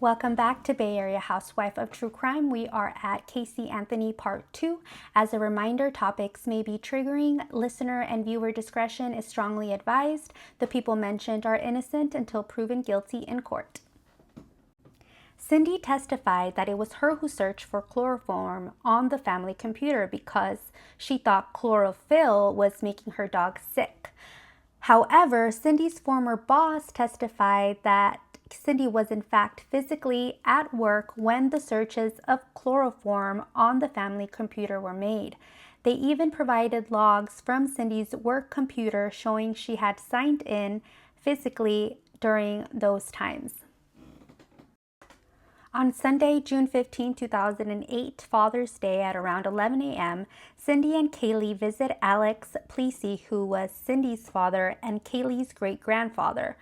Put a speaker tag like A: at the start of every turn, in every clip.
A: Welcome back to Bay Area Housewife of True Crime. We are at Casey Anthony Part 2. As a reminder, topics may be triggering. Listener and viewer discretion is strongly advised. The people mentioned are innocent until proven guilty in court. Cindy testified that it was her who searched for chloroform on the family computer because she thought chlorophyll was making her dog sick. However, Cindy's former boss testified that Cindy was in fact physically at work when the searches of chloroform on the family computer were made. They even provided logs from Cindy's work computer showing she had signed in physically during those times. On Sunday, June 15, 2008, Father's Day at around 11 a.m., Cindy and Kaylee visit Alex Plessy, who was Cindy's father and Kaylee's great-grandfather,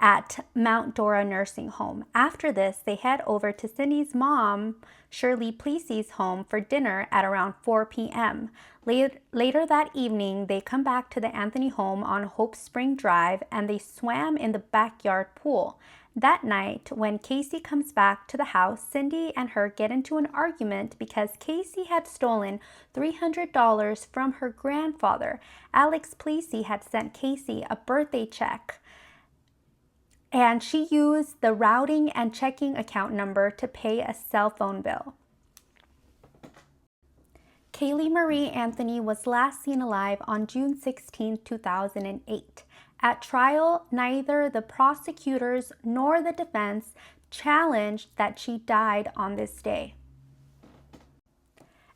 A: at Mount Dora Nursing Home. After this, they head over to Cindy's mom, Shirley Plessy's home for dinner at around 4 p.m. Later that evening, they come back to the Anthony home on Hope Spring Drive and they swam in the backyard pool. That night, when Casey comes back to the house, Cindy and her get into an argument because Casey had stolen $300 from her grandfather. Alex Plessy had sent Casey a birthday check, and she used the routing and checking account number to pay a cell phone bill. Kaylee Marie Anthony was last seen alive on June 16, 2008. At trial, neither the prosecutors nor the defense challenged that she died on this day.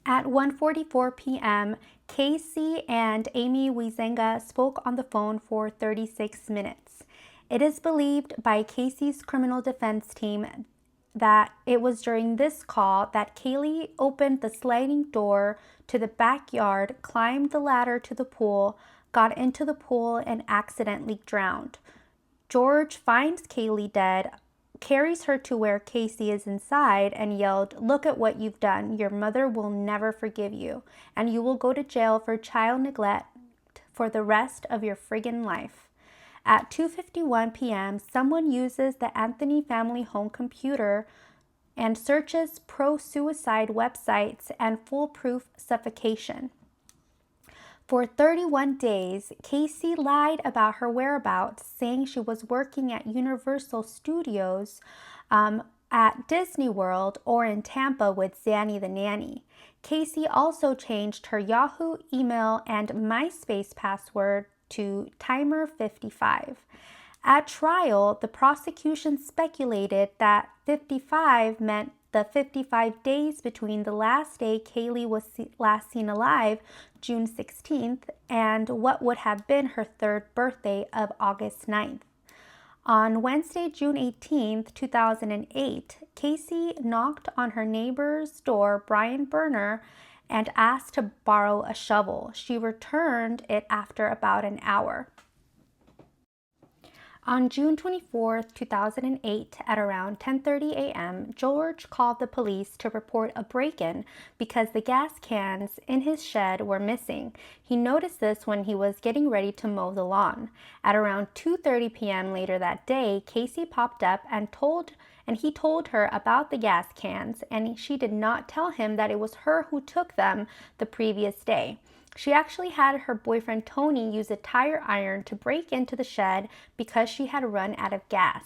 A: At 1:44 p.m., Casey and Amy Wizenga spoke on the phone for 36 minutes. It is believed by Casey's criminal defense team that it was during this call that Kaylee opened the sliding door to the backyard, climbed the ladder to the pool, got into the pool, and accidentally drowned. George finds Kaylee dead, carries her to where Casey is inside, and yelled, "Look at what you've done. Your mother will never forgive you, and you will go to jail for child neglect for the rest of your friggin' life." At 2:51 p.m., someone uses the Anthony family home computer and searches pro-suicide websites and foolproof suffocation. For 31 days, Casey lied about her whereabouts, saying she was working at Universal Studios, at Disney World, or in Tampa with Zanny the nanny. Casey also changed her Yahoo email and MySpace password to Timer55. At trial, the prosecution speculated that 55 meant the 55 days between the last day Kaylee was last seen alive, June 16th, and what would have been her third birthday of August 9th. On Wednesday, June 18th, 2008, Casey knocked on her neighbor's door, Brian Berner, and asked to borrow a shovel. She returned it after about an hour. On June 24, 2008, at around 10:30 a.m., George called the police to report a break-in because the gas cans in his shed were missing. He noticed this when he was getting ready to mow the lawn. At around 2:30 p.m. later that day, Casey popped up and he told her about the gas cans, and she did not tell him that it was her who took them the previous day. She actually had her boyfriend Tony use a tire iron to break into the shed because she had run out of gas.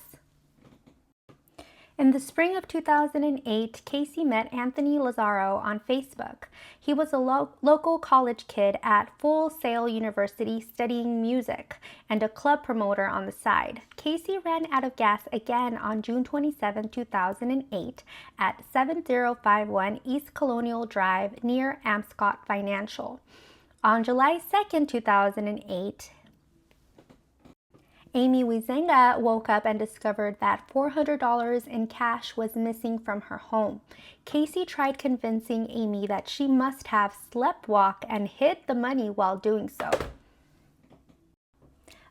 A: In the spring of 2008, Casey met Anthony Lazzaro on Facebook. He was a local college kid at Full Sail University studying music and a club promoter on the side. Casey ran out of gas again on June 27, 2008 at 7051 East Colonial Drive near Amscott Financial. On July 2, 2008, Amy Wizenga woke up and discovered that $400 in cash was missing from her home. Casey tried convincing Amy that she must have sleptwalked and hid the money while doing so.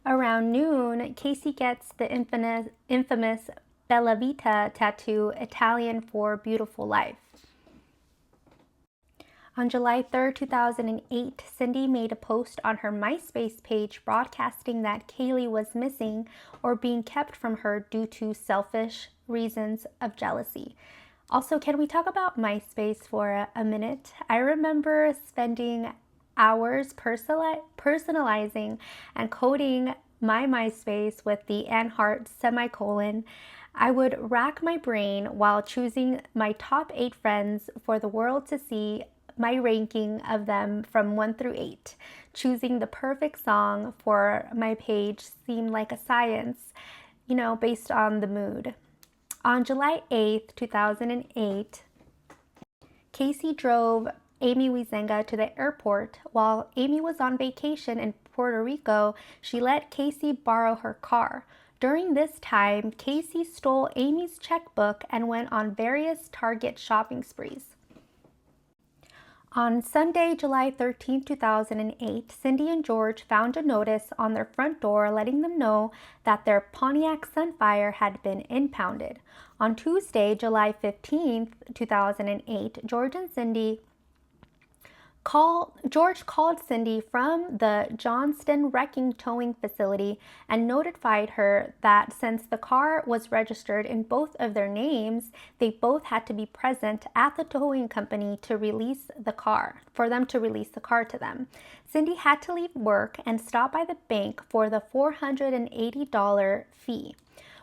A: Around noon, Casey gets the infamous Bella Vita tattoo, Italian for beautiful life. On July 3rd, 2008, Cindy made a post on her MySpace page broadcasting that Kaylee was missing or being kept from her due to selfish reasons of jealousy. Also, can we talk about MySpace for a minute? I remember spending hours personalizing and coding my MySpace with the Anne Hart semicolon. I would rack my brain while choosing my top 8 friends for the world to see my ranking of them from 1 through 8. Choosing the perfect song for my page seemed like a science, based on the mood. On July 8th, 2008, Casey drove Amy Huizenga to the airport. While Amy was on vacation in Puerto Rico, she let Casey borrow her car. During this time, Casey stole Amy's checkbook and went on various Target shopping sprees. On Sunday, July 13, 2008, Cindy and George found a notice on their front door letting them know that their Pontiac Sunfire had been impounded. On Tuesday, July 15, 2008, George called Cindy from the Johnston Wrecking Towing Facility and notified her that since the car was registered in both of their names, they both had to be present at the towing company to release the car, for them to release the car to them. Cindy had to leave work and stop by the bank for the $480 fee.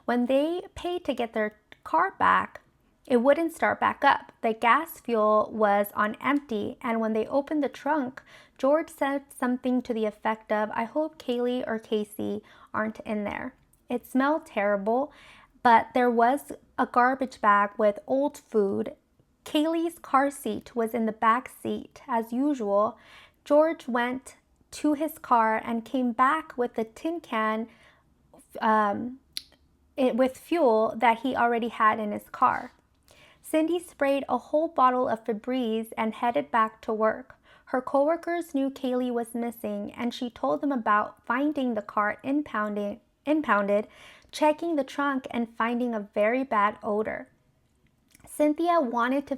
A: When they paid to get their car back, it wouldn't start back up. The gas fuel was on empty, and when they opened the trunk, George said something to the effect of, "I hope Kaylee or Casey aren't in there." It smelled terrible, but there was a garbage bag with old food. Kaylee's car seat was in the back seat as usual. George went to his car and came back with a tin can with fuel that he already had in his car. Cindy sprayed a whole bottle of Febreze and headed back to work. Her coworkers knew Kaylee was missing, and she told them about finding the car impounded, checking the trunk, and finding a very bad odor. Cynthia wanted to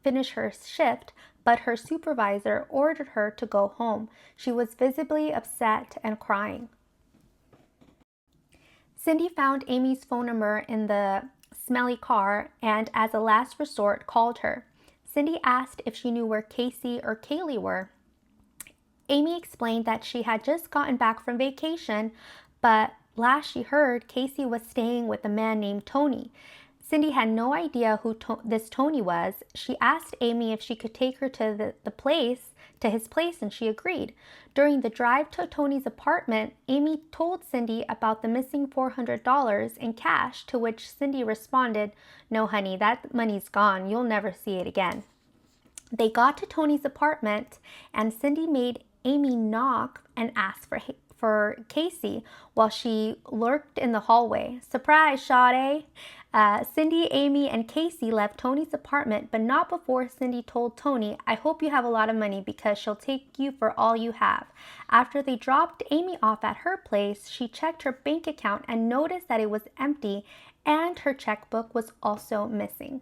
A: finish her shift, but her supervisor ordered her to go home. She was visibly upset and crying. Cindy found Amy's phone number in the smelly car and, as a last resort, called her. Cindy asked if she knew where Casey or Kaylee were. Amy explained that she had just gotten back from vacation, but last she heard, Casey was staying with a man named Tony. Cindy had no idea who this Tony was. She asked Amy if she could take her to his place, and she agreed. During the drive to Tony's apartment, Amy told Cindy about the missing $400 in cash, to which Cindy responded, "No, honey, that money's gone. You'll never see it again." They got to Tony's apartment, and Cindy made Amy knock and ask for Casey while she lurked in the hallway. Surprise, Sade! Cindy, Amy, and Casey left Tony's apartment, but not before Cindy told Tony, "I hope you have a lot of money because she'll take you for all you have." After they dropped Amy off at her place, she checked her bank account and noticed that it was empty, and her checkbook was also missing.